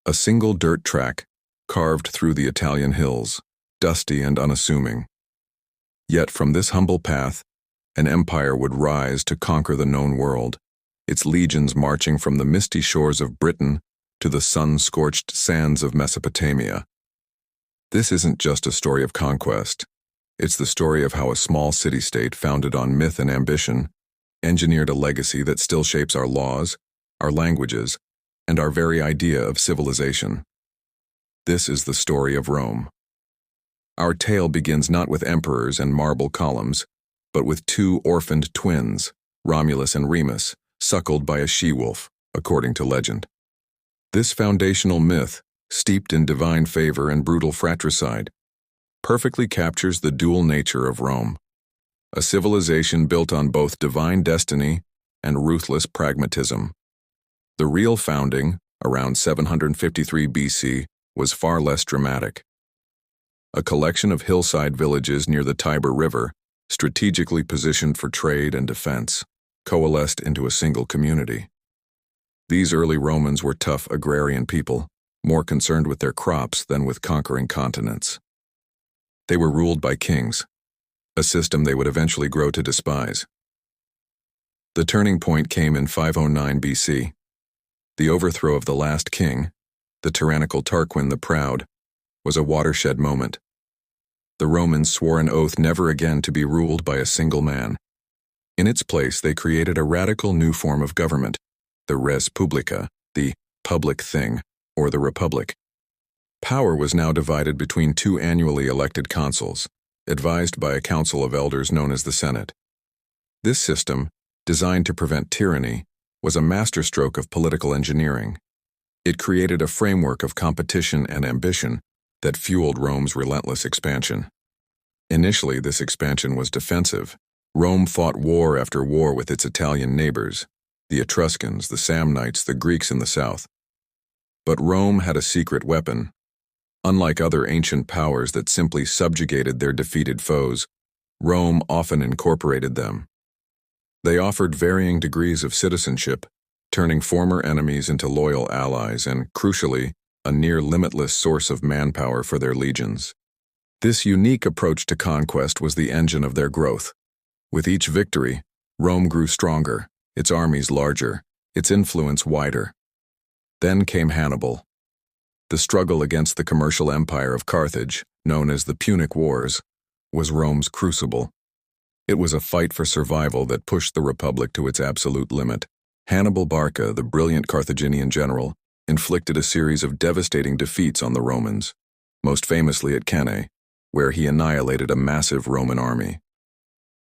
A single dirt track, carved through the Italian hills, dusty and unassuming. Yet from this humble path, an empire would rise to conquer the known world, its legions marching from the misty shores of Britain to the sun-scorched sands of Mesopotamia. This isn't just a story of conquest. It's the story of how a small city-state founded on myth and ambition engineered a legacy that still shapes our laws, our languages, and our very idea of civilization. This is the story of Rome. Our tale begins not with emperors and marble columns, but with two orphaned twins, Romulus and Remus, suckled by a she-wolf, according to legend. This foundational myth, steeped in divine favor and brutal fratricide, perfectly captures the dual nature of Rome, a civilization built on both divine destiny and ruthless pragmatism. The real founding, around 753 BC, was far less dramatic. A collection of hillside villages near the Tiber River, strategically positioned for trade and defense, coalesced into a single community. These early Romans were tough agrarian people, more concerned with their crops than with conquering continents. They were ruled by kings, a system they would eventually grow to despise. The turning point came in 509 BC. The overthrow of the last king, the tyrannical Tarquin the Proud, was a watershed moment. The Romans swore an oath never again to be ruled by a single man. In its place, they created a radical new form of government, the res publica, the public thing, or the republic. Power was now divided between two annually elected consuls, advised by a council of elders known as the Senate. This system, designed to prevent tyranny, was a masterstroke of political engineering. It created a framework of competition and ambition that fueled Rome's relentless expansion. Initially, this expansion was defensive. Rome fought war after war with its Italian neighbors, the Etruscans, the Samnites, the Greeks in the south. But Rome had a secret weapon. Unlike other ancient powers that simply subjugated their defeated foes, Rome often incorporated them. They offered varying degrees of citizenship, turning former enemies into loyal allies and, crucially, a near-limitless source of manpower for their legions. This unique approach to conquest was the engine of their growth. With each victory, Rome grew stronger, its armies larger, its influence wider. Then came Hannibal. The struggle against the commercial empire of Carthage, known as the Punic Wars, was Rome's crucible. It was a fight for survival that pushed the Republic to its absolute limit. Hannibal Barca, the brilliant Carthaginian general, inflicted a series of devastating defeats on the Romans, most famously at Cannae, where he annihilated a massive Roman army.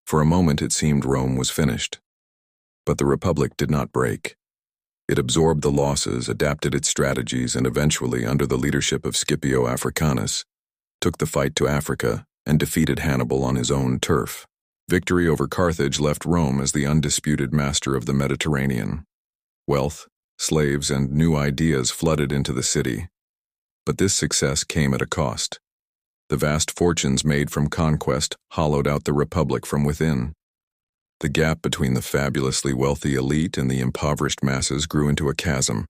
For a moment it seemed Rome was finished. But the Republic did not break. It absorbed the losses, adapted its strategies, and eventually, under the leadership of Scipio Africanus, took the fight to Africa and defeated Hannibal on his own turf. Victory over Carthage left Rome as the undisputed master of the Mediterranean. Wealth, slaves, and new ideas flooded into the city. But this success came at a cost. The vast fortunes made from conquest hollowed out the Republic from within. The gap between the fabulously wealthy elite and the impoverished masses grew into a chasm.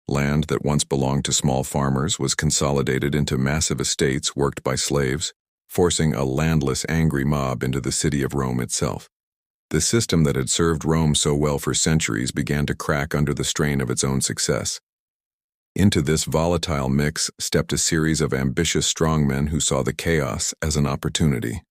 Land that once belonged to small farmers was consolidated into massive estates worked by slaves, forcing a landless, angry mob into the city of Rome itself. The system that had served Rome so well for centuries began to crack under the strain of its own success. Into this volatile mix stepped a series of ambitious strongmen who saw the chaos as an opportunity.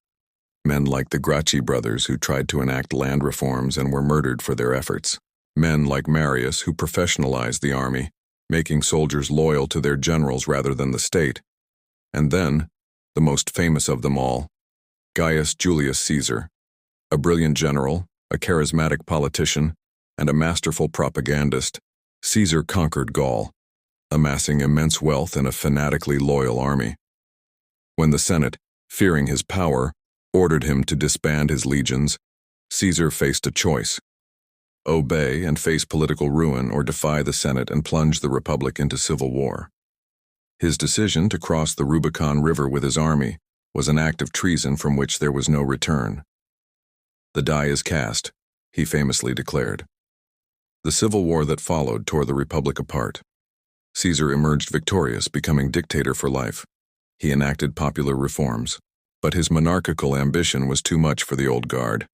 Men like the Gracchi brothers who tried to enact land reforms and were murdered for their efforts. Men like Marius who professionalized the army, making soldiers loyal to their generals rather than the state. And then, the most famous of them all, Gaius Julius Caesar. A brilliant general, a charismatic politician, and a masterful propagandist, Caesar conquered Gaul, amassing immense wealth and a fanatically loyal army. When the Senate, fearing his power, ordered him to disband his legions, Caesar faced a choice: obey and face political ruin, or defy the Senate and plunge the Republic into civil war. His decision to cross the Rubicon River with his army was an act of treason from which there was no return. "The die is cast," he famously declared. The civil war that followed tore the Republic apart. Caesar emerged victorious, becoming dictator for life. He enacted popular reforms, but his monarchical ambition was too much for the old guard.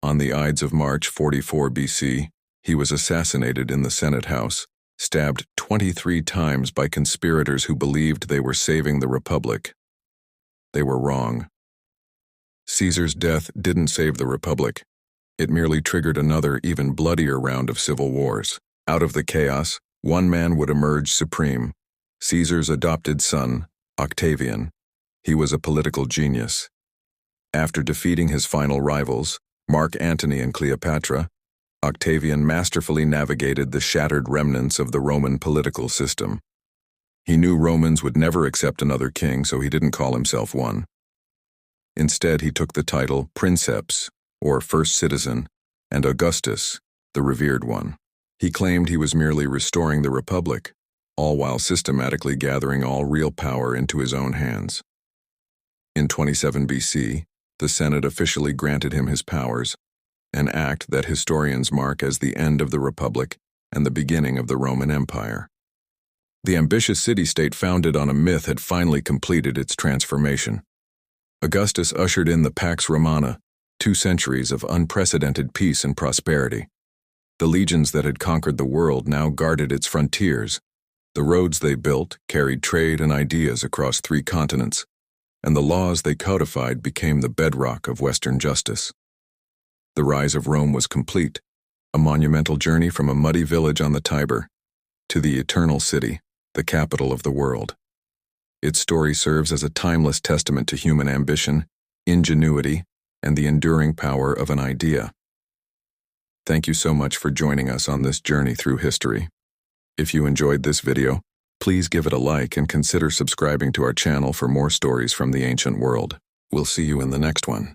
On the Ides of March 44 BC, he was assassinated in the Senate House, stabbed 23 times by conspirators who believed they were saving the Republic. They were wrong. Caesar's death didn't save the Republic. It merely triggered another, even bloodier round of civil wars. Out of the chaos, one man would emerge supreme: Caesar's adopted son, Octavian. He was a political genius. After defeating his final rivals, Mark Antony and Cleopatra, Octavian masterfully navigated the shattered remnants of the Roman political system. He knew Romans would never accept another king, so he didn't call himself one. Instead, he took the title Princeps, or First Citizen, and Augustus, the revered one. He claimed he was merely restoring the Republic, all while systematically gathering all real power into his own hands. In 27 BC, the Senate officially granted him his powers, an act that historians mark as the end of the Republic and the beginning of the Roman Empire. The ambitious city-state founded on a myth had finally completed its transformation. Augustus ushered in the Pax Romana, 2 centuries of unprecedented peace and prosperity. The legions that had conquered the world now guarded its frontiers. The roads they built carried trade and ideas across 3 continents, and the laws they codified became the bedrock of Western justice. The rise of Rome was complete, a monumental journey from a muddy village on the Tiber to the eternal city, the capital of the world. Its story serves as a timeless testament to human ambition, ingenuity, and the enduring power of an idea. Thank you so much for joining us on this journey through history. If you enjoyed this video, please give it a like and consider subscribing to our channel for more stories from the ancient world. We'll see you in the next one.